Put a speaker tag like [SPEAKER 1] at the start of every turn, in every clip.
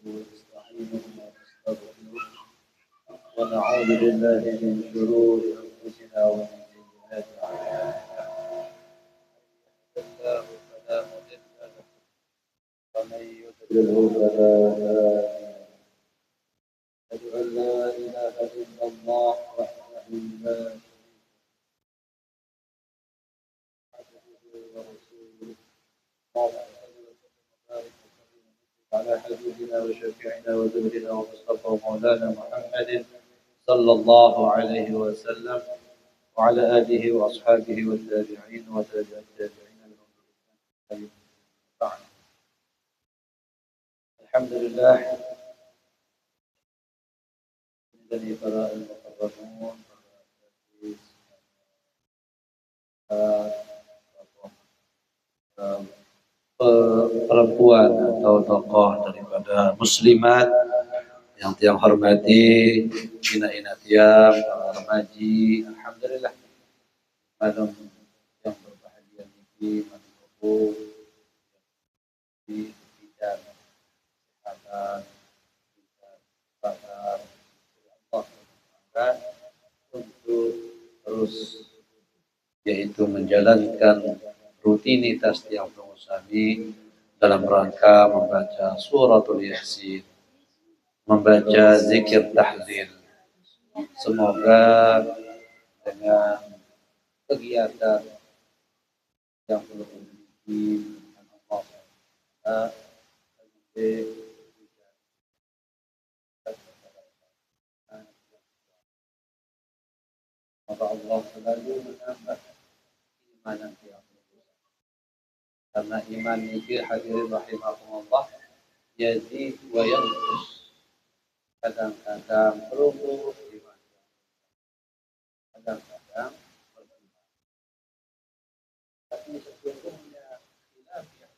[SPEAKER 1] ونستعينه ونستغفره ونعوذ بالله من شرور أنفسنا ومن سيئات أعمالنا الله فلا مضل له ومن يضلله فلا هادي له أشهد أن لا إله إلا الله وحده لا شريك له ورسوله على حبيبنا وشفيعنا وذكرنا ومصطفى مولانا محمد صلى الله عليه وسلم وعلى آله وأصحابه والتابعين وتابع التابعين لهم بعد. الحمد لله الذي ترى المقربون perempuan atau tokoh daripada muslimat yang tiang hormati, ina-ina tiang, para remaji, alhamdulillah, malam yang berbahagia ini, malam di bidang kesehatan, bidang sabar, Allah untuk terus yaitu menjalankan rutinitas tiang pengusaha dalam rangka membaca suratul Yasin, membaca zikir tahlil. Semoga dengan kegiatan yang perlu dimiliki Allah maka Allah selalu menambah keimanan tiap karena iman itu hadirin rahimahumullah yazid wa yanqus, kadang-kadang berubah iman, kadang-kadang berubah, tapi sesungguhnya khilaf yang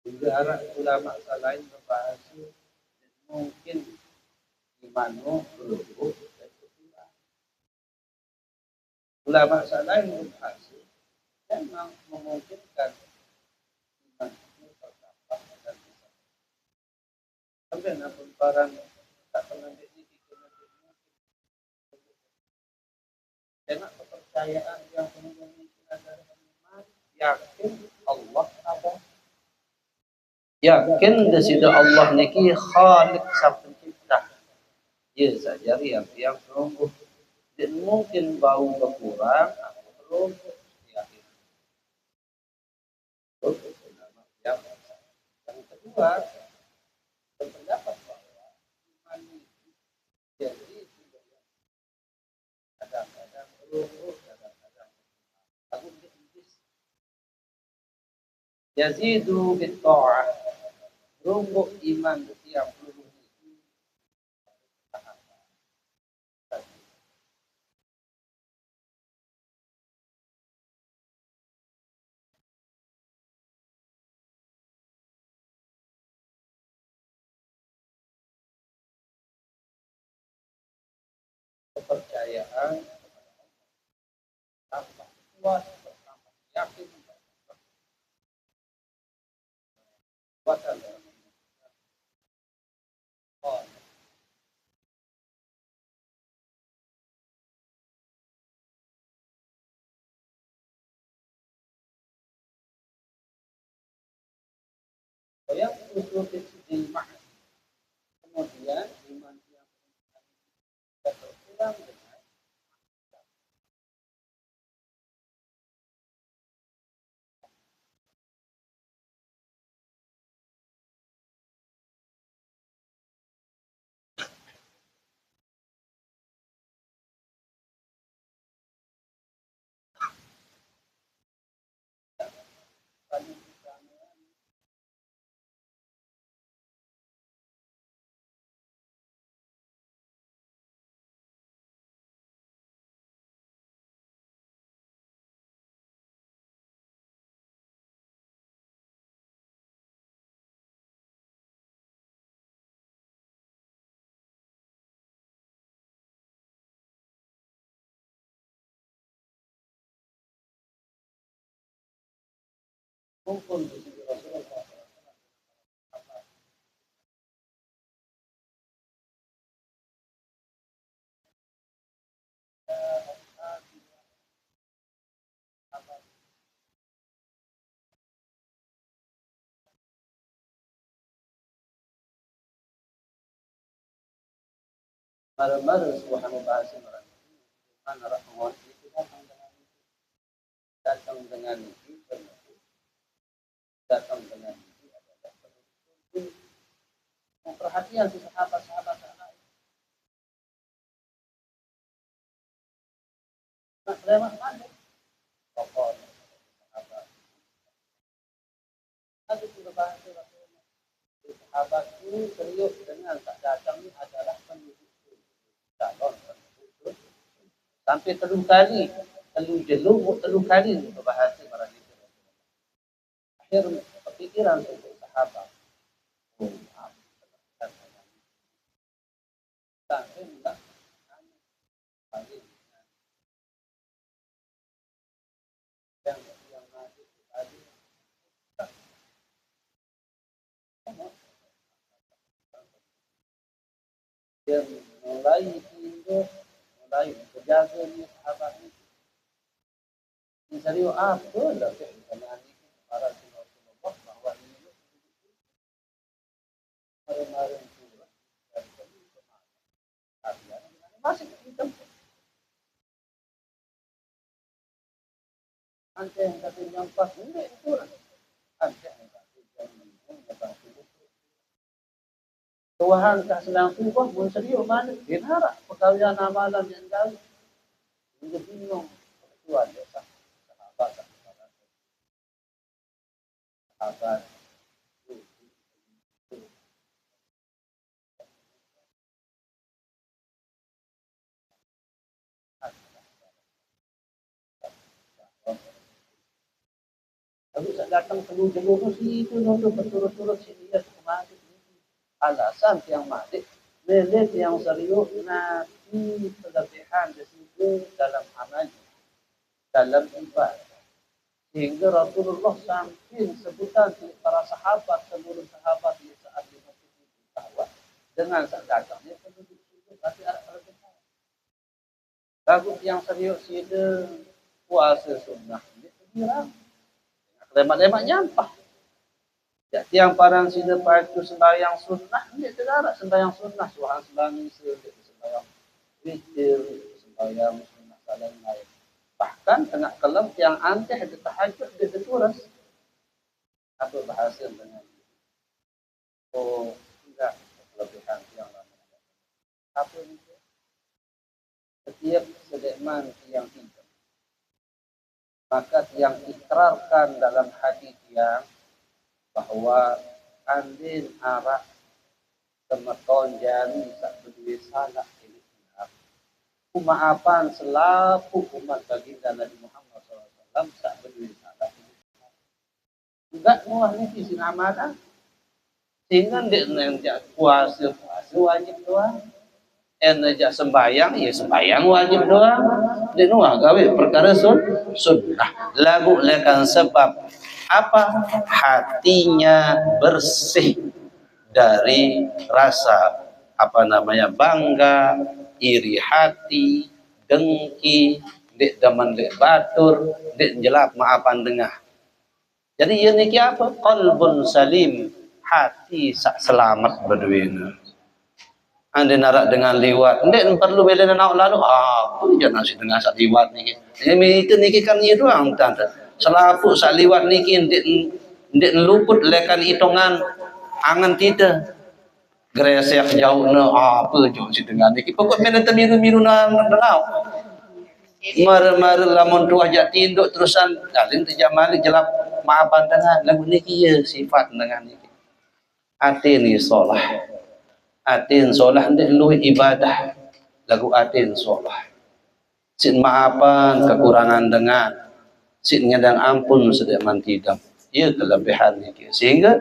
[SPEAKER 1] juga arah ulama lain membahas mungkin imanmu berubah dan berubah. Ulama lain membahas memang memungkinkan imanmu terdapat dan bisa. Sampai namun barang tak pernah karena kepercayaan yang memiliki adalah iman, yakin Allah ada, yakin di situ Allah niki khalik sang pencipta. Ya saja yang berumur dan mungkin bau berkurang atau belum yakin. Yang kedua berpendapat bahwa iman itu jadi kadang-kadang berumur, kadang-kadang aku yazidu bitta'ah, berumur iman yang berumur kepercayaan tambah kuat, tambah yakin, kuatan yang usul iman, kemudian iman yang berkurang dengan kumpul di sisi Rasulullah. Mara-mara subhanahu bahasa mereka. Mana rahmat itu datang dengan itu, datang dengan itu adalah perhatian si sahabat-sahabat sana. Nah, lewat mana? Tokoh sahabat. Ada juga bahasa Rasulullah. Sahabat ini serius dengan tak datang ini adalah penduduk calon penduduk sampai telur kali, telur jeluk, telur kali itu bahasa para itu. Akhir kepikiran untuk sahabat. Oh, maaf. Sampai enggak yang mati tadi dia mulai hidup, mulai berjaga ni sahabat ni. Ini serius apa dah dengan para Rasulullah bahawa ini kemarin surah dan masih hidup. Ante yang kata yang pas ini itu ante yang kata Tuhan tak selangkung pun pun serius mana dia harap perkawin amalan yang jauh dia bingung itu ada sahabat sahabat lalu saya datang keluar itu nonton berturut-turut sini ya kemana alasan yang mati milik yang serius nabi kelebihan di situ dalam amal dalam ibadah sehingga Rasulullah samping sebutan para sahabat seluruh sahabat di saat di masjid itu bahwa dengan datangnya penduduk itu tapi ada kelebihan lagu yang serius itu puasa sunnah ini kira lemak-lemak nyampah. Tiang parang sida patu sembahyang sunnah, dia tidak sembahyang sunnah, suhan sembahyang sembahyang witir, sembahyang sunnah salam lain. Bahkan tengah kelam yang anteh di tahajud dia terturas. Apa bahasa dengan oh tidak kelebihan yang lain. Apa itu? Setiap sedekman yang tidak, maka yang ikrarkan dalam hati tiang bahwa andin arah semeton jani sak berdua salah ini maafan selaku umat baginda Nabi Muhammad SAW sak berdua salah ini enggak muah ni sing amalan sehingga dia nanti puasa wajib doang aja sembayang ya sembayang wajib doang dia nuah gawe perkara sunnah lagu lekan sebab apa hatinya bersih dari rasa apa namanya bangga, iri hati, dengki, dek daman dek batur, dek jelap maafan dengah. Jadi ia niki apa? Qalbun salim, hati sak selamat berduina. Anda narak dengan liwat, ndek perlu bela nak lalu apa je nasi dengan sak liwat niki. Ini itu niki kan ia doang tante. Selapuk sak liwat niki ndek luput lekan hitungan angan kita gresek jauh na apa jauh si dengan niki pokok mena miru-miru na denau mar lamun tuah jak tinduk terusan dalin tejak malik jelap maafan dengan lagu niki ya sifat dengan niki atin solah atin solah ndek lu ibadah lagu atin solah sin maafan kekurangan dengan sin nyadang ampun sedekman tidak ia kelebihan niki sehingga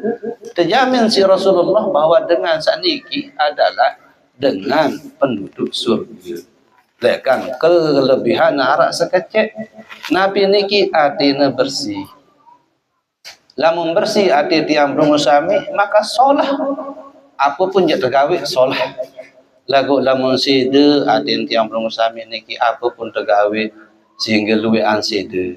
[SPEAKER 1] terjamin si Rasulullah bahwa dengan saniki adalah dengan penduduk surga lekan kelebihan arak sekecek nabi niki atina bersih Lamun bersih hati tiang bermusami maka solah apapun je tergawe solah. Lagu lamun sida hati tiang bermusami niki apapun tergawe sehingga luwean sida.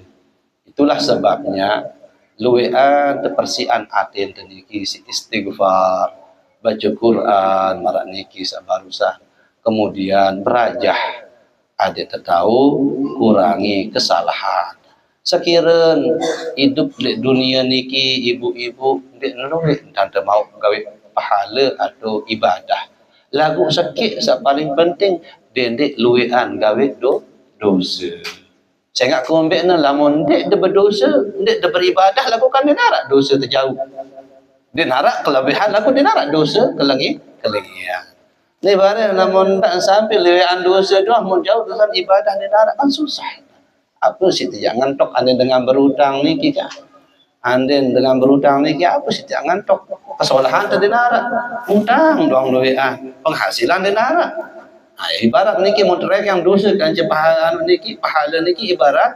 [SPEAKER 1] Itulah sebabnya luwean tepersian hati niki si istighfar, baca Quran marak niki sabarusah, kemudian berajah ada tahu kurangi kesalahan. Sekiren hidup di dunia niki ibu-ibu dek neluit tante mau gawe pahala atau ibadah. Lagu sakit sak paling penting dek luwean gawe dosa. Saya nak kumbek na lamun dek de berdosa, dek de beribadah lakukan dia narak dosa terjauh. Dia narak kelebihan lagu dia narak dosa kelengian. Ni barang namun tak sampai lewean dosa doang mun jauh dalam ibadah dia narak kan susah. Apa sih jangan tok anda dengan berhutang ni kita. Anda dengan berhutang ni apa sih jangan tok kesalahan tadi narak. Hutang doang lewean, penghasilan dia narak. Ibarat niki mutrek yang dosa kanca pahala niki ibarat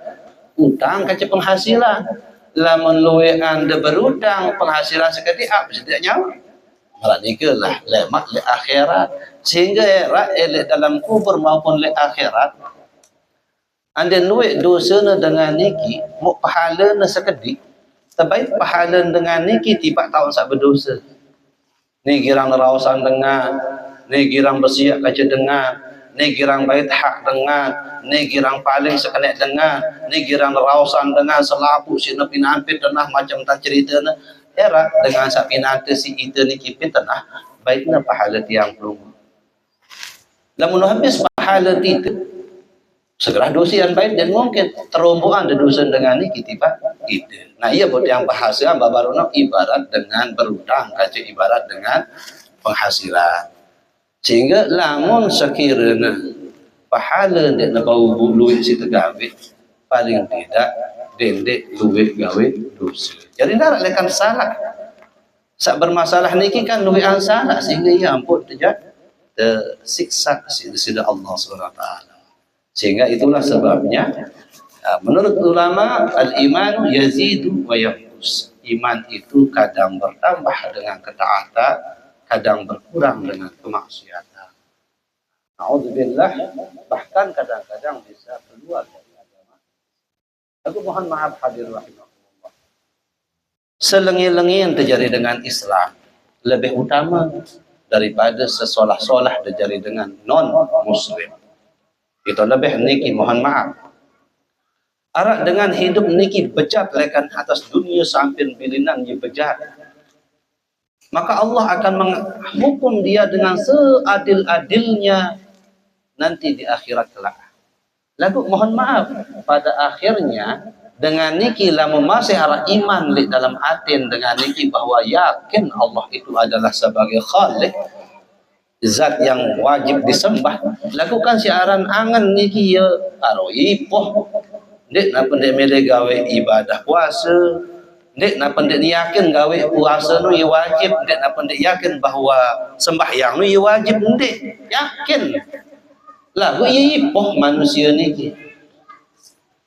[SPEAKER 1] utang kanca penghasilan. Lamun luwean de berutang penghasilan seketik apa setiap nyawa. Malah nikalah lemak le akhirat sehingga era elek dalam kubur maupun le akhirat. Anda luwek dosa na dengan niki mau pahala na sekedik terbaik pahala dengan niki tiba tahun sak berdosa. Ni girang nerawasan dengan ni girang bersiap kaca dengan, ni girang bait hak dengan, ni girang paling sekenek dengan, ni girang rawasan dengan selapu si na pinampit tanah macam tak cerita na era dengan sak pinante si ita ni kipit tanah baikna pahala tiang pelung. Lamun habis pahala itu segera dosa yang baik dan mungkin terombokan dosa dengan ni kita itu. Nah ia buat yang bahasa babaruna ibarat dengan berutang kaca ibarat dengan penghasilan. Sehingga lamun sekiranya pahala dek nak bau luwih si tegawe paling tidak dendek luwih gawe dosa. Jadi nak lekan salah. Sak bermasalah niki kan luwih an salah sehingga ia ampun tersiksa sida Allah SWT. Sehingga itulah sebabnya menurut ulama al-iman yazidu wa yanqus. Iman itu kadang bertambah dengan ketaatan, kadang berkurang dengan kemaksiatan. Nauzubillah, bahkan kadang-kadang bisa keluar dari agama. Aku mohon maaf hadir rahimahullah. Selengi-lengi yang terjadi dengan Islam lebih utama daripada sesolah-solah terjadi dengan non-muslim. Itu lebih niki mohon maaf. Arak dengan hidup niki bejat lekan atas dunia sampai bilinan ye bejat. Maka Allah akan menghukum dia dengan seadil-adilnya nanti di akhirat kelak. Lalu mohon maaf pada akhirnya dengan niki lamun masih arah iman li dalam atin dengan niki bahwa yakin Allah itu adalah sebagai khalik zat yang wajib disembah, lakukan siaran angan niki ya karo ipoh dek napa dek mele gawe ibadah puasa, dek napa dek yakin gawe puasa nu ya wajib, dek napa dek yakin bahwa sembahyang nu ya wajib, dek yakin lah ya ipoh manusia niki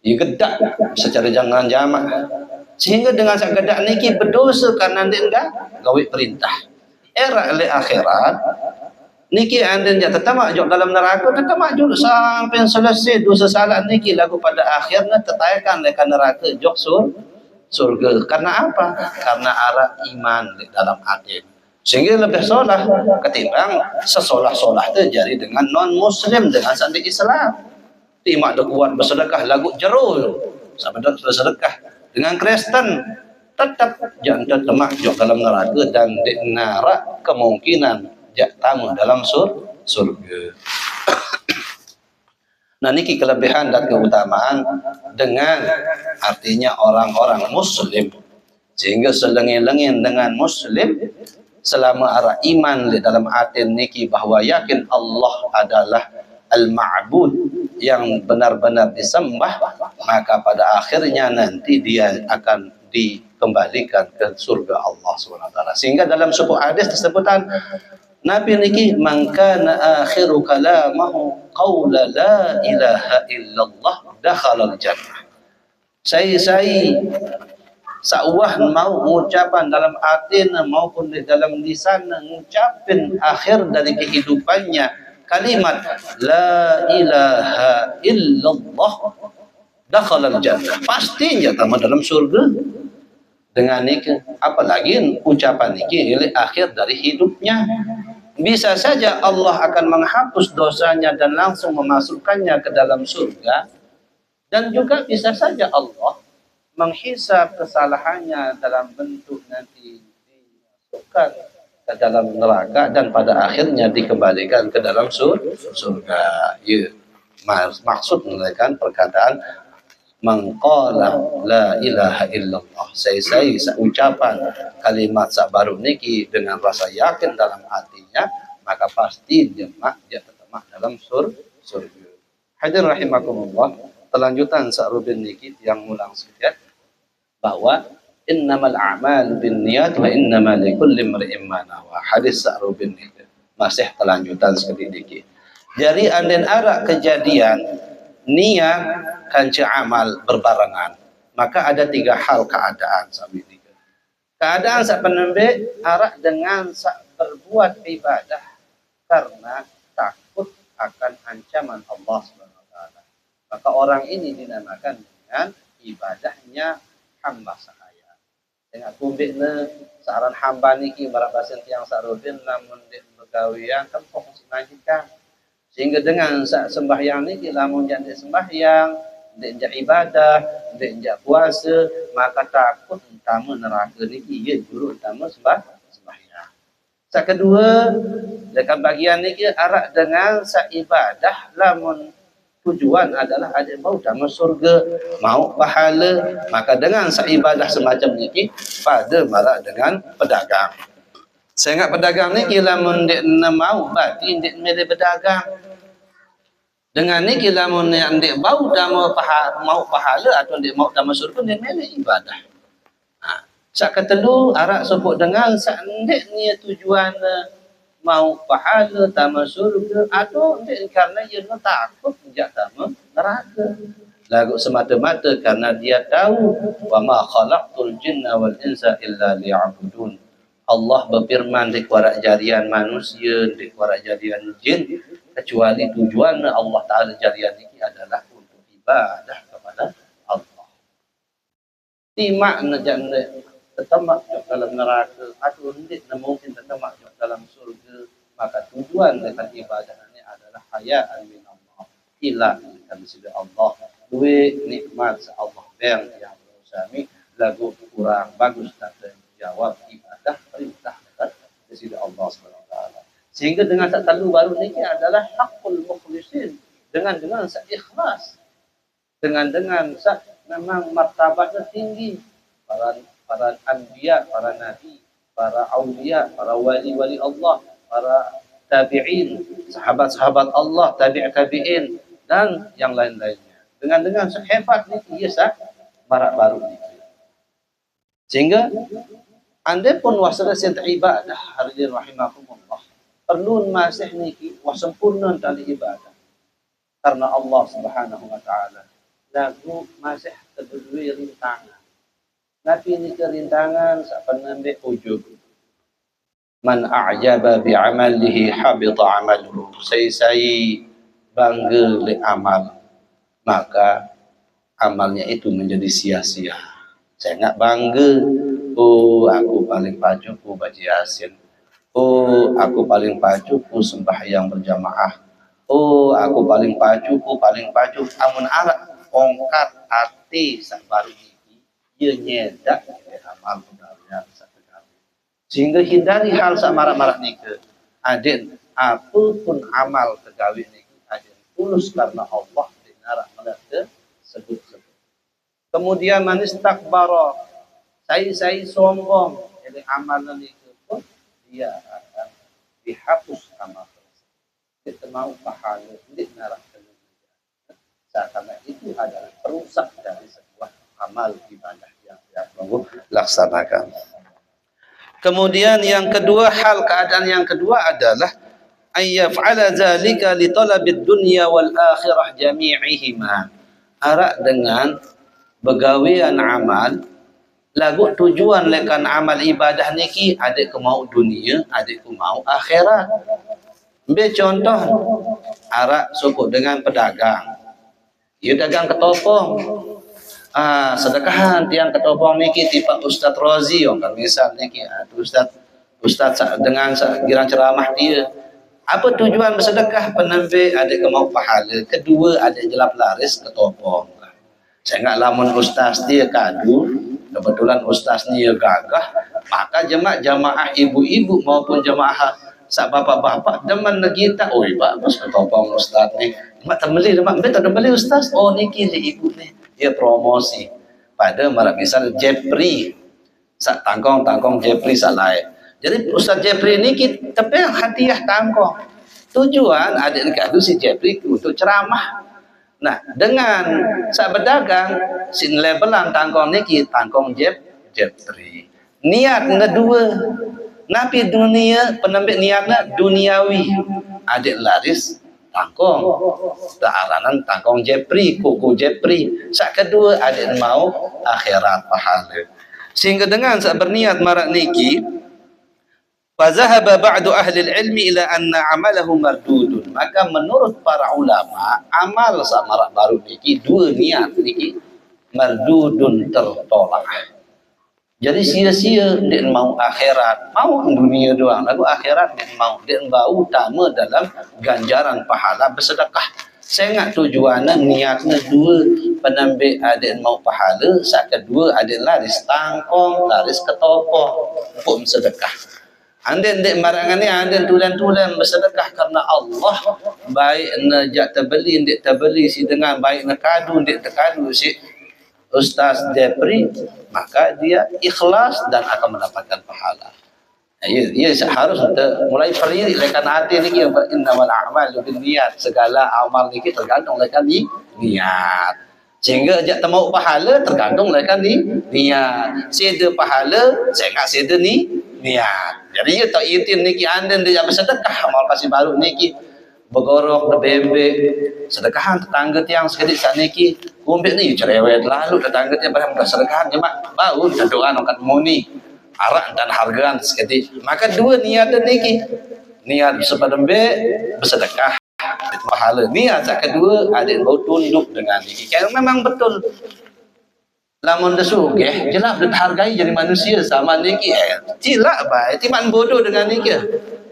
[SPEAKER 1] ya gedak secara jangan jamak sehingga dengan sak gedak niki berdosa karena dek enggak gawe perintah era le akhirat niki anda tetap makjuk dalam neraka, tetap makjuk sampai selesai dosa salah niki lagu pada akhirnya tetayakan lekan neraka jok surga. Karena apa? Karena arah iman di dalam hati. Sehingga lebih solah ketimbang sesolah-solah terjadi dengan non-muslim dengan sandi Islam. Timak dah kuat bersedekah lagu jerul sampai bersedekah dengan Kristen tetap jangan termakjuk dalam neraka dan di neraka kemungkinan tamu dalam surga. Nah niki kelebihan dan keutamaan dengan artinya orang-orang muslim sehingga selengin-lengin dengan muslim selama arah iman di dalam hati niki bahwa yakin Allah adalah al-ma'bud yang benar-benar disembah, maka pada akhirnya nanti dia akan dikembalikan ke surga Allah SWT. Sehingga dalam sebuah hadis tersebutan Nabi niki man kana akhiru kalamahu qaula la ilaha illallah dakhala al-jannah. Saya Sa'wah mau mengucapan dalam hatinya maupun di dalam lisan mengucapin akhir dari kehidupannya kalimat la ilaha illallah dakhala al-jannah, pastinya tamat dalam surga dengan nikah. Apalagi ucapan niki oleh akhir dari hidupnya. Bisa saja Allah akan menghapus dosanya dan langsung memasukkannya ke dalam surga, dan juga bisa saja Allah menghisab kesalahannya dalam bentuk nanti dimasukkan ke dalam neraka dan pada akhirnya dikembalikan ke dalam surga. Ya. Maksud menerangkan perkataan mengqala la ilaha illallah, saya ucapan kalimat sak baru niki dengan rasa yakin dalam hatinya, maka pasti dia tertemak dalam surga. Hadirin rahimakumullah, kelanjutan sak rubin niki yang mulang sedikit bahwa innamal a'malu binniyat wa innamal likulli imri'in ma nawa. Hadis sak rubin niki masih kelanjutan sedikit. Jadi anden arak kejadian niat kanca amal berbarengan, maka ada 3 hal keadaan sampai 3. Keadaan sak penembe arak dengan sak berbuat ibadah karena takut akan ancaman Allah Subhanahu wa taala. Maka orang ini dinamakan dengan ibadahnya hamba sahaya. Dengan kumbekna saran hamba niki barang basen tiang sarudin lamun dik begawian tempoh semajikan. Sehingga dengan sembahyang ni lamun jangan sembahyang, ndak ibadah, ndak puasa, maka takut utama neraka ni ia juru utama sembahyang. Sak kedua, dekat bagian ni arak dengan sak ibadah lamun tujuan adalah ada mau utama surga, mau pahala, maka dengan sak ibadah semacam ni pada marak dengan pedagang. Saya ingat pedagang ni lamun ndak mau berarti ndak milih berdagang. Dengan ni kita mau ndik bau dama mau pahala atau ndik mau dama surga, ndik milih ibadah. Ha, sak ketelu arak sebut dengan sak ndik ni tujuan mau pahala dama surga atau ndik karena ia takut jak dama neraka. Lagu semata-mata karena dia tahu wa ma khalaqtul jinna wal insa illa liya'budun. Allah berfirman di kuarak jarian manusia, di kuarak jarian jin, kecuali tujuan Allah Ta'ala jarian ini adalah untuk ibadah kepada Allah. Timak jangan tertemak dalam neraka atau tidak mungkin tertemak dalam surga, maka tujuan dengan ibadah ini adalah hayaan min Allah, ilah dari sisi Allah, duit nikmat Allah yang bersami lagu kurang bagus tak jawab ibadah perintah dari sisi Allah SWT. Sehingga dengan sak talu baru ini adalah hakul mukhlisin, dengan sak ikhlas, dengan sak memang martabatnya tinggi, para anbiya, para nabi, para aulia, para wali-wali Allah, para tabi'in, sahabat-sahabat Allah, tabi'in dan yang lain-lainnya. Dengan sak hebat ini ia sak barak baru ini. Sehingga anda pun wasala sent ibadah hadirin rahimakumullah, perlu masih niki wah sempurna dari ibadah karena Allah Subhanahu wa taala lagu masih terdiri rintangan. Nabi ini kerintangan sak penambe ujub. Man a'jaba bi amalihi habita amaluhu. Saya bangga le amal, maka amalnya itu menjadi sia-sia. Saya enggak bangga, oh aku paling paju ku baca Yasin. Oh, aku paling paju ku sembahyang berjamaah. Oh, aku paling paju amun arak pongkat hati sak baru iki ye nyedak amal benar sakali. Sehingga hindari hal sak marak-marak nike. Aden apapun amal tegawe nike aden tulus karena Allah dinarak melate sebut-sebut. Kemudian manis takbara, saya sombong, jadi amal nike pun dia akan dihapus amal tersebut. Kita mau pahala, tidak narah karena itu adalah perusak dari sebuah amal ibadah yang perlu laksanakan. Kemudian yang kedua, keadaan yang kedua adalah ayyaf'ala zalika li talabid dunya wal akhirah jami'ihima. Arak dengan begawian amal lagu tujuan lekan amal ibadah niki adik ku mau dunia, adik ku mau akhirat. Ambil contoh arak suku dengan pedagang. Dia dagang ketopong. Sedekahan tiang ketopong niki tipe Ustaz Rozi kan misal niki Ustaz dengan girang ceramah dia. Apa tujuan bersedekah? Penambil adik ke mau pahala. Kedua adik jelap laris ketopong. Saya ingat lamun ustaz dia kadu, kebetulan ustaz ni gagah, maka jemaah ibu-ibu maupun jemaah sak bapak-bapak demen kita, oi bagus ketopong ustaz ni. Mak terbeli, mak terbeli ustaz. Oh niki li ibu ni. Dia promosi pada marak misal Jepri. Sak tangkong Jepri sak lain. Jadi Ustaz Jepri ni kita tepeng hadiah tangkong. Tujuan adik kadu si Jepri untuk ceramah. Nah, dengan sak berdagang sin labelan tangkong niki tangkong Jepri. Niat kedua, napi dunia penambil niatnya duniawi. Adik laris tangkong. Aranan tangkong Jepri, kuku Jepri. Sak kedua adik mau akhirat pahala. Sehingga dengan sak berniat marak niki fazahaba ba'du ahli ilmi ila anna amalahu mardudun. Maka menurut para ulama amal samarak baru niki dua niat niki mardudun tertolak. Jadi sia-sia dia mau akhirat, mau dunia doang, lalu akhirat dia mau utama dalam ganjaran pahala bersedekah. Saya ingat tujuannya niatnya dua, penambil adik mau pahala, saat kedua adik laris tangkong, laris ketopong untuk sedekah. Anda dek marangan ni, anda tulen-tulen bersedekah karena Allah. Baik nak terbeli, dek terbeli si dengan baik nak kadu, dek terkadu si Ustaz Jepri, maka dia ikhlas dan akan mendapatkan pahala. Ia harus mulai peririk lekan hati ni, innamal a'malu binniyat. Segala amal ni tergantung lekan niat. Sehingga jak temau pahala tergantung lekan niat. Seda pahala, saya ingat seda niat. Jadi ia tak yakin niki anda dia bersedekah amal kasih baru niki bergorok bebek sedekahan tetangga tiang sekedik saat niki kumbik ni cerewet lalu tetangga tiang pada sedekahan jemaah bau doa angkat muni arak dan hargaan sekedik. Maka dua niat niki niat sepedembe bersedekah itu pahala. Niat sak kedua adik bau tunduk dengan niki. Kalau memang betul lamun desugeh jelas dihargai jadi manusia sama niki cilak baik timan bodoh dengan niki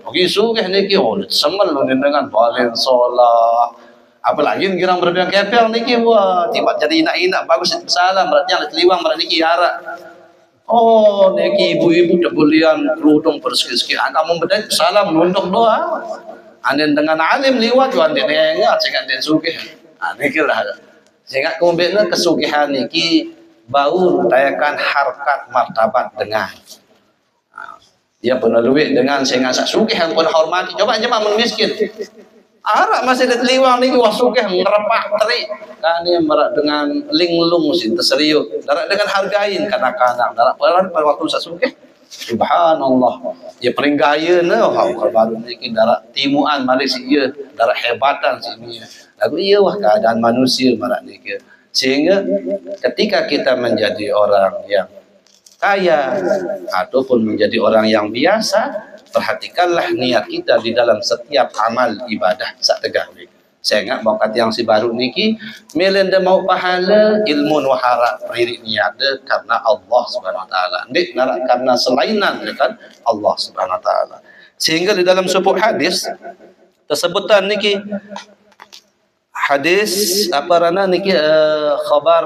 [SPEAKER 1] oke sugeh niki sengel dengan balen solah apalagi girang berbiang kepel niki wah tiba jadi inak-inak bagus salam berarti yang teliwang berarti niki harak oh niki ibu-ibu tebulian kerudung persekis-sekis kamu bedai salam nunduk doa anden dengan alim liwat wan den engat sehingga den sugeh niki lah sehingga kumbekna kesugihan niki bau tayakan harkat martabat dengan dia peneluik dengan sehingga sak sugih yang pun hormati. Coba jemaah miskin arak masih ada teliwang ni wah sugih ngerepak terik kan dia merak dengan linglung sin terseriuk darat dengan hargain kanak-kanak darat pada waktu sak sugih subhanallah dia paling gaya ne kalau baru ni darat timuan Malaysia darat hebatan sini lagu iya wah keadaan manusia merak ni sehingga ketika kita menjadi orang yang kaya ataupun menjadi orang yang biasa, perhatikanlah niat kita di dalam setiap amal ibadah sak tegak. Saya ingat bakat yang si baru niki melenda mau pahala ilmu wahara peririk niat de karena Allah Subhanahu wa taala. Ndik narak karena selainan kan Allah Subhanahu wa taala. Sehingga di dalam sebuah hadis tersebutan niki hadis apa rana niki khabar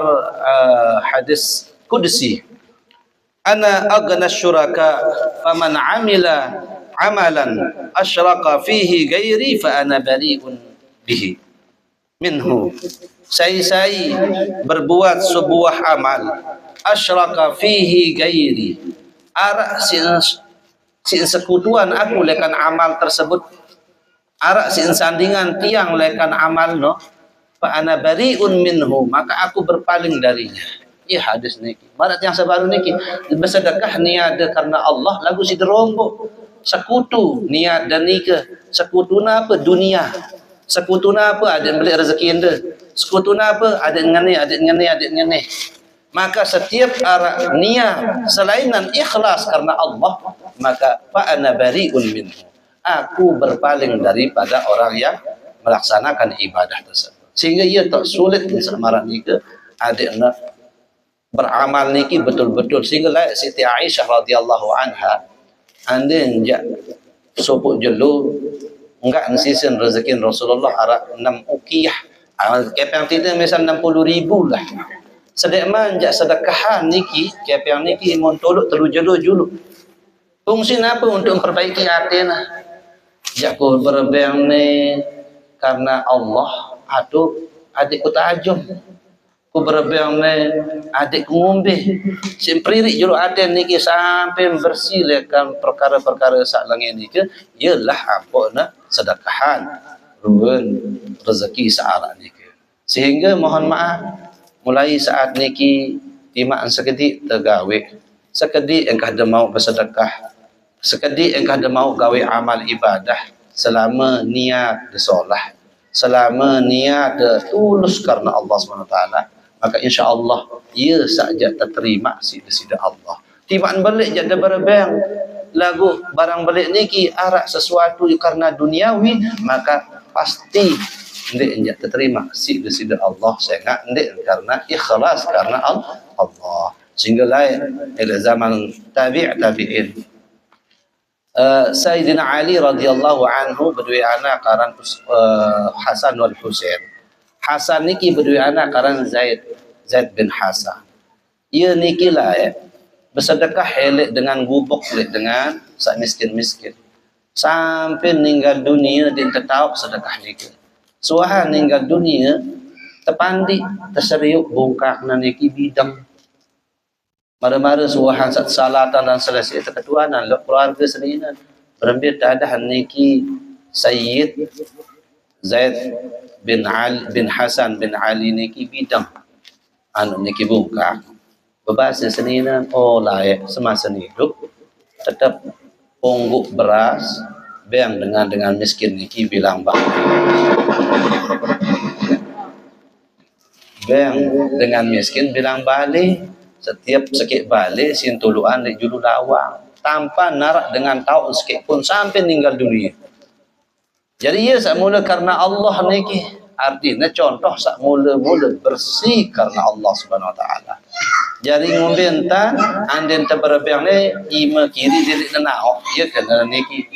[SPEAKER 1] hadis qudsi ana aghna syuraka faman amila amalan asyraka fihi ghairi fa ana bari'un bihi minhu saya berbuat sebuah amal asyraka fihi ghairi arak sin sekutuan aku lekan amal tersebut arak sin sandingan tiang lekan amal no fa ana bariun minhu maka aku berpaling darinya. Ia hadis niki barat yang sebaru niki bersedekah niat karena Allah lagu si derombo sekutu niat dan nikah sekutuna apa dunia sekutuna apa ada beli rezeki anda sekutuna apa ada ngene Maka setiap niat selainan ikhlas karena Allah, maka fa ana bari'un minhu, aku berpaling daripada orang yang melaksanakan ibadah tersebut. Sehingga ia tak sulit samaran jika adiknya beramal niki betul-betul. Sehingga layak Siti Aisyah radhiyallahu anha andin jak sopuk jelu enggak nasisin rezeki Rasulullah arak 6 ukiyah. Kepang tidak misal 60,000 lah. Sedek manjak sedekahan niki, kepang niki mon tolok telu jelu. Fungsi apa untuk memperbaiki hati nah? Jakul berbeng ni karena Allah atau adikku tajam. Ku berbeng ni adik ngombe. Sempririk juru aden niki sampai bersilakan perkara-perkara sak langit niki ialah apa nak sedekahan ruwen rezeki searah niki. Sehingga mohon maaf mulai saat niki timaan sekedik tergawe, sekedik engkau ada mau bersedekah, sekedik engkau ada mau gawe amal ibadah selama niat disolah, selama niat tulus karena Allah SWT, maka insya-Allah ia saja terterima sida-sida Allah. Timaan balik jadi berbeng lagu barang balik niki arak sesuatu karena duniawi, maka pasti ndek enjak terterima sida-sida Allah sehingga ndek karena ikhlas karena Allah. Sehingga lain pada zaman tabi'in Sayyidina Ali radhiyallahu anhu berdua anak karan Hasan wal Husain. Hasan niki berdua anak karan Zaid bin Hasan. Ia niki lah bersedekah elek dengan gubuk elek dengan sak miskin-miskin. Sampai meninggal dunia dia tetap sedekah niki. Suahan meninggal dunia terpandi terseriuk bongkak niki bidang. Mara-mara suahan sat salatan dan selesai ketuanan lo keluarga sendirian. Berambir dadah niki Sayyid Zaid bin Hasan bin Ali niki bidang. Anu niki bongkak. Berbahasa sendirian layak semasa hidup tetap pongguk beras beng dengan miskin niki bilang bang. Beng dengan miskin bilang balik. Setiap sikit balik sintuluan di julu lawang tanpa narak dengan tahu sikit pun sampai meninggal dunia. Jadi ia semula karena Allah niki artinya contoh sak mula-mula bersih karena Allah Subhanahu Wa Taala. Jadi ngombentan anden terberbeng ni ima kiri diri nenau ia kena niki.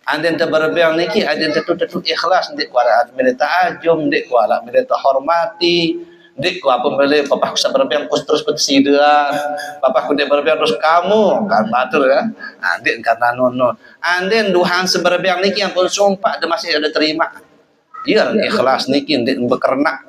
[SPEAKER 1] Anden terberbeng niki anden tetut ikhlas ndik kuala mereka ajum ndik kuala mereka hormati. Dik ku apa boleh papa ku sabarbiang ku terus bersidan papa ku dia berbiang terus kamu kan batur ya dik karena nono anden duhan seberbiang niki yang pun sumpah ada masih ada terima iya ikhlas niki ndik bekernak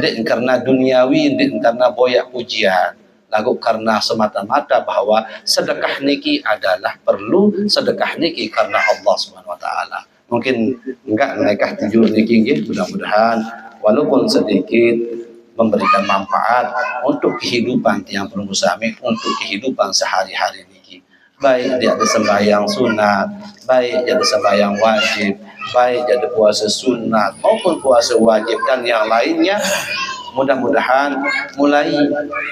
[SPEAKER 1] ndik karena duniawi ndik karena boyak pujian lagu karena semata-mata bahwa sedekah niki adalah perlu sedekah niki karena Allah Subhanahu Wa Taala. Mungkin enggak naikah tujuh niki nggih mudah-mudahan walaupun sedikit memberikan manfaat untuk kehidupan tiang pengusaha untuk kehidupan sehari-hari niki. Baik dia ada sembahyang sunat, baik dia ada sembahyang wajib, baik dia ada puasa sunat maupun puasa wajib dan yang lainnya. Mudah-mudahan mulai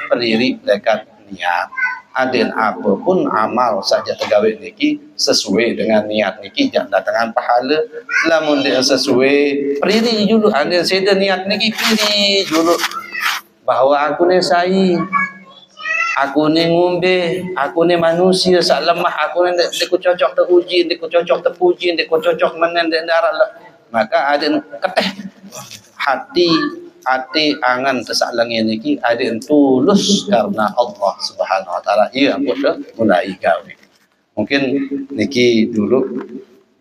[SPEAKER 1] pendiri lekat niat. Adin apapun amal saja tergawe niki sesuai dengan niat niki jangan datangan pahala lamun dia sesuai priri dulu adin seda niat niki priri dulu bahwa aku ni sai aku ni ngombe aku ni manusia sak lemah aku ni ku cocok teruji ku cocok terpuji ku cocok menen darah maka adin keteh hati angan tesak langit niki adin tulus karena Allah Subhanahu Wa Taala ia bodoh mulai gawe. Mungkin niki dulu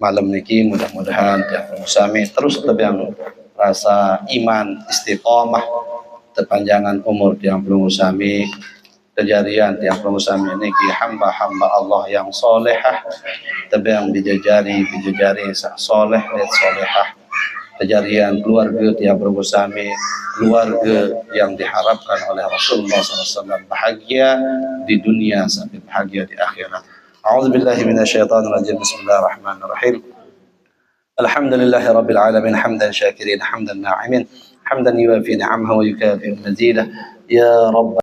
[SPEAKER 1] malam niki mudah-mudahan tiap musami terus tebiang rasa iman istiqomah terpanjangan umur tiang musami kejadian tiang musami niki hamba-hamba Allah yang solehah tebiang bijajari sak soleh dan solehah kejadian keluarga yang bersami keluarga yang diharapkan oleh Rasulullah SAW bahagia di dunia sampai bahagia di akhirat. A'udzubillahi minasyaitonirrajim. Bismillahirrahmanirrahim. Alhamdulillahi rabbil alamin hamdan syakirin hamdan na'imin hamdan yuwafi ni'amahu wa yukafi mazidah ya rabb